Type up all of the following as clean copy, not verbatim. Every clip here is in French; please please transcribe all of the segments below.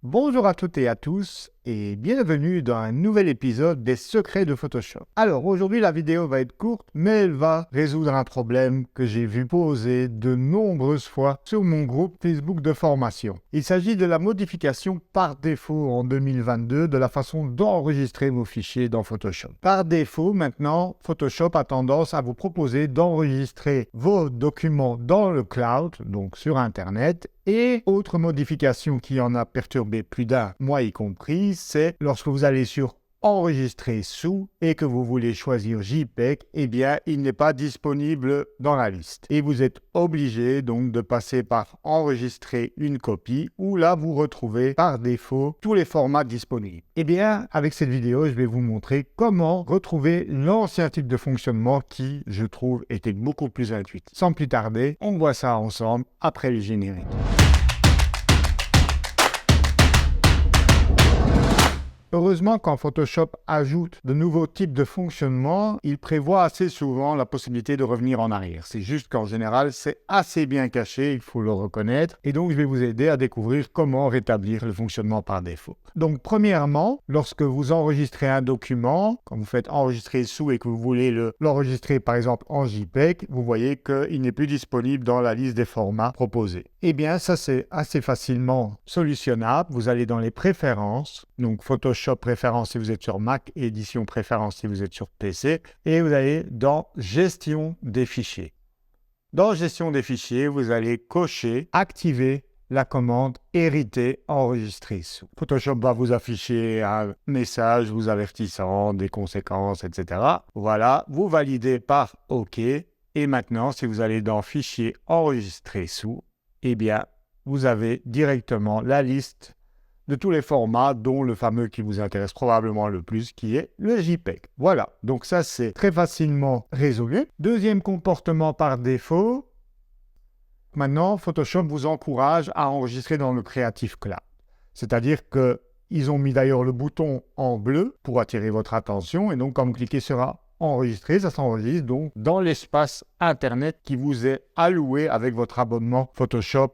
Bonjour à toutes et à tous et bienvenue dans un nouvel épisode des secrets de Photoshop. Alors aujourd'hui la vidéo va être courte mais elle va résoudre un problème que j'ai vu poser de nombreuses fois sur mon groupe Facebook de formation. Il s'agit de la modification par défaut en 2022 de la façon d'enregistrer vos fichiers dans Photoshop. Par défaut maintenant Photoshop a tendance à vous proposer d'enregistrer vos documents dans le cloud, donc sur internet. Et autre modification qui en a perturbé plus d'un, moi y compris, c'est lorsque vous allez sur Enregistrer sous et que vous voulez choisir JPEG, eh bien, il n'est pas disponible dans la liste. Et vous êtes obligé donc de passer par Enregistrer une copie où là, vous retrouvez par défaut tous les formats disponibles. Eh bien, avec cette vidéo, je vais vous montrer comment retrouver l'ancien type de fonctionnement qui, je trouve, était beaucoup plus intuitif. Sans plus tarder, on voit ça ensemble après le générique. Heureusement, quand Photoshop ajoute de nouveaux types de fonctionnement, il prévoit assez souvent la possibilité de revenir en arrière. C'est juste qu'en général, c'est assez bien caché, il faut le reconnaître. Et donc, je vais vous aider à découvrir comment rétablir le fonctionnement par défaut. Donc, premièrement, lorsque vous enregistrez un document, quand vous faites enregistrer sous et que vous voulez l'enregistrer par exemple en JPEG, vous voyez qu'il n'est plus disponible dans la liste des formats proposés. Eh bien, ça c'est assez facilement solutionnable. Vous allez dans les préférences, donc Photoshop préférences si vous êtes sur Mac, édition préférences si vous êtes sur PC, et vous allez dans gestion des fichiers. Dans gestion des fichiers, vous allez cocher, activer la commande hériter enregistrer sous. Photoshop va vous afficher un message vous avertissant des conséquences, etc. Voilà, vous validez par OK. Et maintenant, si vous allez dans fichier enregistrer sous, eh bien, vous avez directement la liste de tous les formats, dont le fameux qui vous intéresse probablement le plus, qui est le JPEG. Voilà, donc ça c'est très facilement résolu. Deuxième comportement par défaut, maintenant Photoshop vous encourage à enregistrer dans le Creative Cloud. C'est-à-dire qu'ils ont mis d'ailleurs le bouton en bleu pour attirer votre attention, et donc quand vous cliquez sur enregistrer, ça s'enregistre donc dans l'espace Internet qui vous est alloué avec votre abonnement Photoshop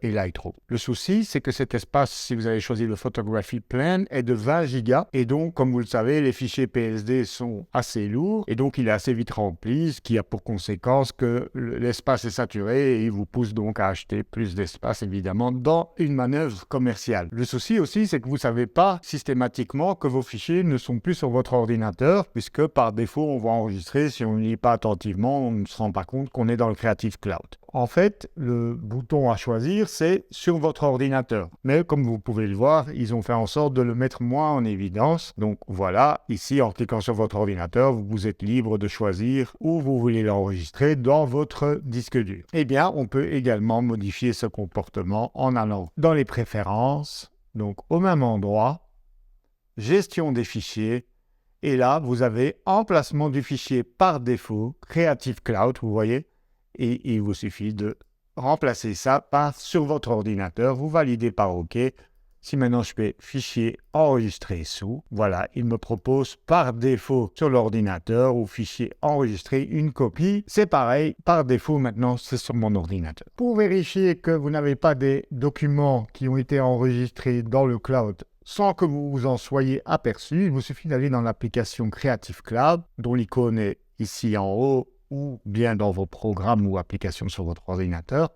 et Lightroom. Le souci, c'est que cet espace, si vous avez choisi le Photography Plan, est de 20 Go et donc, comme vous le savez, les fichiers PSD sont assez lourds et donc il est assez vite rempli, ce qui a pour conséquence que l'espace est saturé et il vous pousse donc à acheter plus d'espace, évidemment, dans une manœuvre commerciale. Le souci aussi, c'est que vous ne savez pas systématiquement que vos fichiers ne sont plus sur votre ordinateur, puisque par défaut, on va enregistrer. Si on ne lit pas attentivement, on ne se rend pas compte qu'on est dans le Creative Cloud. En fait, le bouton à choisir, c'est sur votre ordinateur. Mais comme vous pouvez le voir, ils ont fait en sorte de le mettre moins en évidence. Donc voilà, ici, en cliquant sur votre ordinateur, vous êtes libre de choisir où vous voulez l'enregistrer dans votre disque dur. Eh bien, on peut également modifier ce comportement en allant dans les préférences, donc au même endroit, gestion des fichiers. Et là, vous avez emplacement du fichier par défaut, Creative Cloud, vous voyez, et il vous suffit de remplacer ça par sur votre ordinateur, vous validez par OK. Si maintenant je fais fichier enregistrer sous, voilà, il me propose par défaut sur l'ordinateur ou fichier enregistrer une copie. C'est pareil, par défaut maintenant c'est sur mon ordinateur. Pour vérifier que vous n'avez pas des documents qui ont été enregistrés dans le cloud sans que vous vous en soyez aperçu, il vous suffit d'aller dans l'application Creative Cloud, dont l'icône est ici en haut, ou bien dans vos programmes ou applications sur votre ordinateur.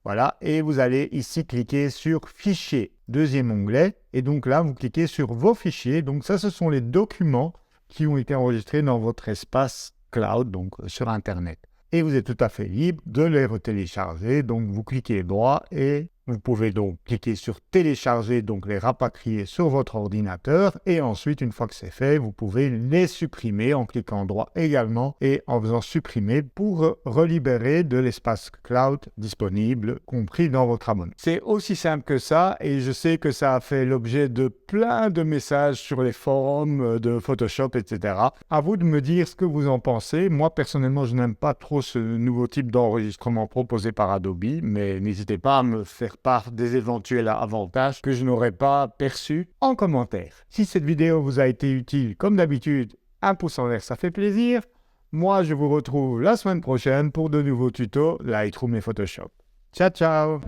Voilà, et vous allez ici cliquer sur Fichier, deuxième onglet, et donc là, vous cliquez sur Vos fichiers. Donc ça, ce sont les documents qui ont été enregistrés dans votre espace cloud, donc sur Internet. Et vous êtes tout à fait libre de les retélécharger, donc vous cliquez droit et vous pouvez donc cliquer sur télécharger, donc les rapatrier sur votre ordinateur et ensuite, une fois que c'est fait, vous pouvez les supprimer en cliquant droit également et en faisant supprimer pour relibérer de l'espace cloud disponible, compris dans votre abonnement. C'est aussi simple que ça et je sais que ça a fait l'objet de plein de messages sur les forums de Photoshop, etc. À vous de me dire ce que vous en pensez. Moi, personnellement, je n'aime pas trop ce nouveau type d'enregistrement proposé par Adobe, mais n'hésitez pas à me faire part des éventuels avantages que je n'aurais pas perçus en commentaire. Si cette vidéo vous a été utile, comme d'habitude, un pouce en l'air, ça fait plaisir. Moi, je vous retrouve la semaine prochaine pour de nouveaux tutos Lightroom et Photoshop. Ciao, ciao!